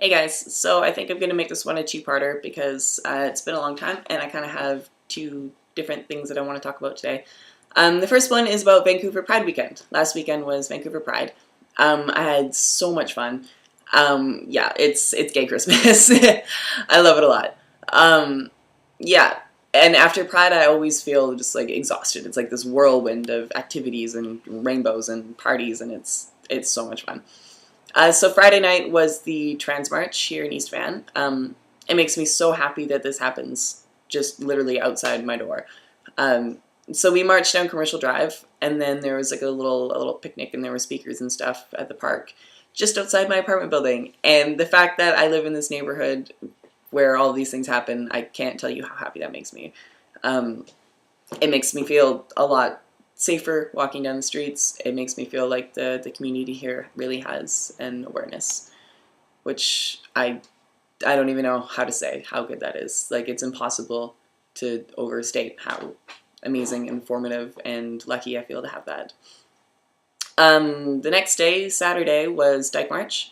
Hey guys, so I think I'm going to make this one a two-parter because it's been a long time and I kind of have two different things that I want to talk about today. The first one is about Vancouver Pride weekend. Last weekend was Vancouver Pride. I had so much fun. Yeah, it's gay Christmas. I love it a lot. Yeah, and after Pride I always feel just like exhausted. It's like this whirlwind of activities and rainbows and parties, and it's so much fun. So Friday night was the Trans March here in East Van. It makes me so happy that this happens just literally outside my door. So we marched down Commercial Drive, and then there was like a little picnic, and there were speakers and stuff at the park just outside my apartment building. And the fact that I live in this neighborhood where all these things happen, I can't tell you how happy that makes me. It makes me feel a lot safer walking down the streets. It makes me feel like the community here really has an awareness, which I don't even know how to say how good that is. Like, it's impossible to overstate how amazing, informative, and lucky I feel to have that. The next day, Saturday, was Dyke March,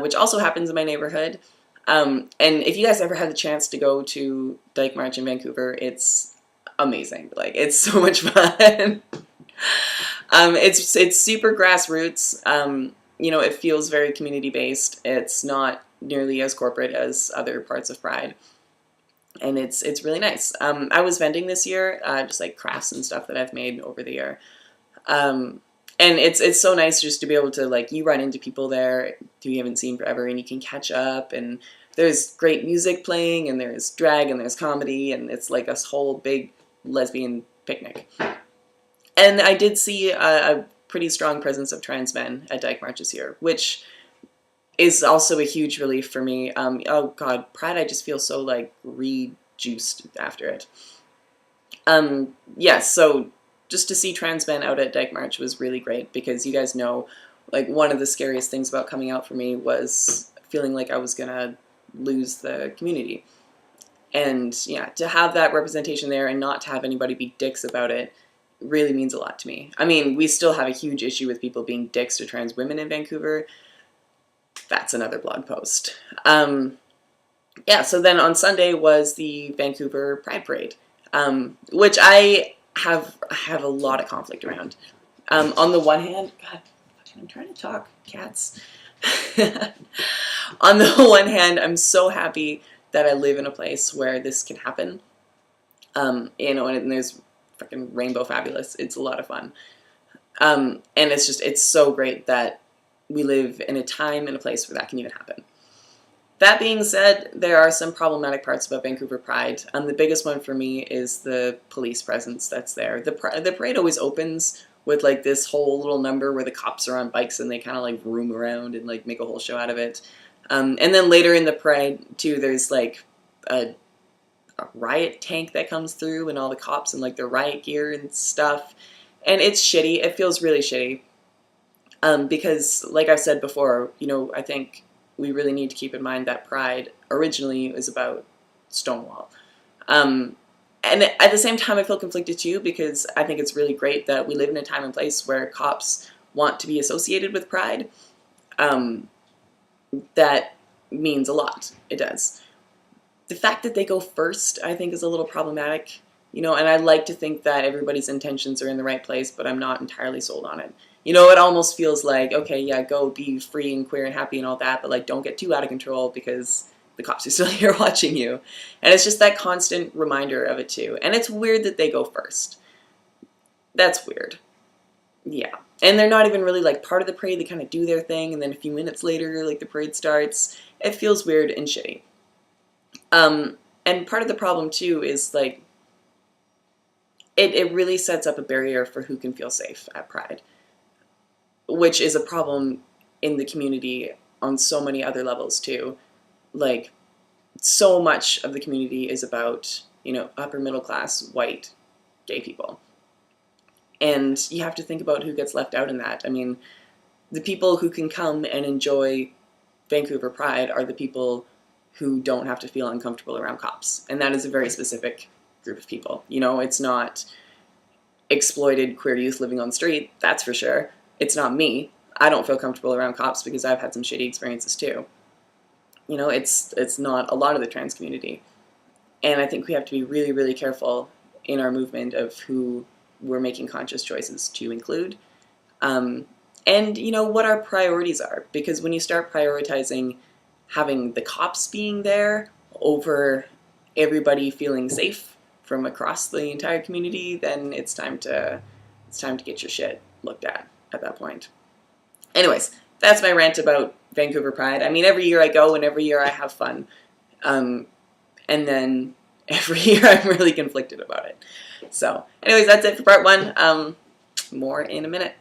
which also happens in my neighborhood. And if you guys ever had the chance to go to Dyke March in Vancouver, it's amazing. Like, it's so much fun. It's super grassroots. You know, it feels very community based. It's not nearly as corporate as other parts of Pride, and it's really nice. I was vending this year, just like crafts and stuff that I've made over the year. And it's so nice just to be able to, like, you run into people there who you haven't seen forever, and you can catch up, and there's great music playing, and there's drag, and there's comedy, and it's like a whole big lesbian picnic. And I did see a pretty strong presence of trans men at Dyke Marches here, which is also a huge relief for me. Oh God, Pride, I just feel so like rejuiced after it. Yeah, so just to see trans men out at Dyke March was really great, because you guys know, like, one of the scariest things about coming out for me was feeling like I was gonna lose the community. And yeah, to have that representation there and not to have anybody be dicks about it really means a lot to me. I mean, we still have a huge issue with people being dicks to trans women in Vancouver. That's another blog post. Yeah, so then on Sunday was the Vancouver Pride Parade, which I have a lot of conflict around. On the one hand, God, I'm trying to talk, cats. On the one hand, I'm so happy that I live in a place where this can happen. You know, and there's freaking rainbow fabulous. It's a lot of fun. And it's so great that we live in a time and a place where that can even happen. That being said, there are some problematic parts about Vancouver Pride. The biggest one for me is the police presence that's there. The parade always opens with like this whole little number where the cops are on bikes and they kind of like roam around and like make a whole show out of it. And then later in the parade too, there's like a riot tank that comes through and all the cops and like their riot gear and stuff. And it's shitty. It feels really shitty. Because like I've said before, you know, I think we really need to keep in mind that Pride originally is about Stonewall. And at the same time, I feel conflicted too, because I think it's really great that we live in a time and place where cops want to be associated with Pride. That means a lot. It does. The fact that they go first, I think, is a little problematic. You know, and I like to think that everybody's intentions are in the right place, but I'm not entirely sold on it. You know, it almost feels like, okay, yeah, go be free and queer and happy and all that, but like, don't get too out of control because the cops are still here watching you. And it's just that constant reminder of it too. And it's weird that they go first. That's weird. Yeah. And they're not even really like part of the parade. They kind of do their thing, and then a few minutes later, like, the parade starts. It feels weird and shitty. And part of the problem too is like, it really sets up a barrier for who can feel safe at Pride, which is a problem in the community on so many other levels too. Like, so much of the community is about, you know, upper middle class, white, gay people. And you have to think about who gets left out in that. I mean, the people who can come and enjoy Vancouver Pride are the people who don't have to feel uncomfortable around cops. And that is a very specific group of people. You know, it's not exploited queer youth living on the street, that's for sure. It's not me. I don't feel comfortable around cops because I've had some shitty experiences too. you know, it's not a lot of the trans community. And I think we have to be really, really careful in our movement of who we're making conscious choices to include. And, you know, what our priorities are. Because when you start prioritizing having the cops being there over everybody feeling safe from across the entire community, then it's time to get your shit looked at that point. Anyways, that's my rant about Vancouver Pride. I mean, every year I go and every year I have fun. And then every year I'm really conflicted about it. So anyways, that's it for part one. More in a minute.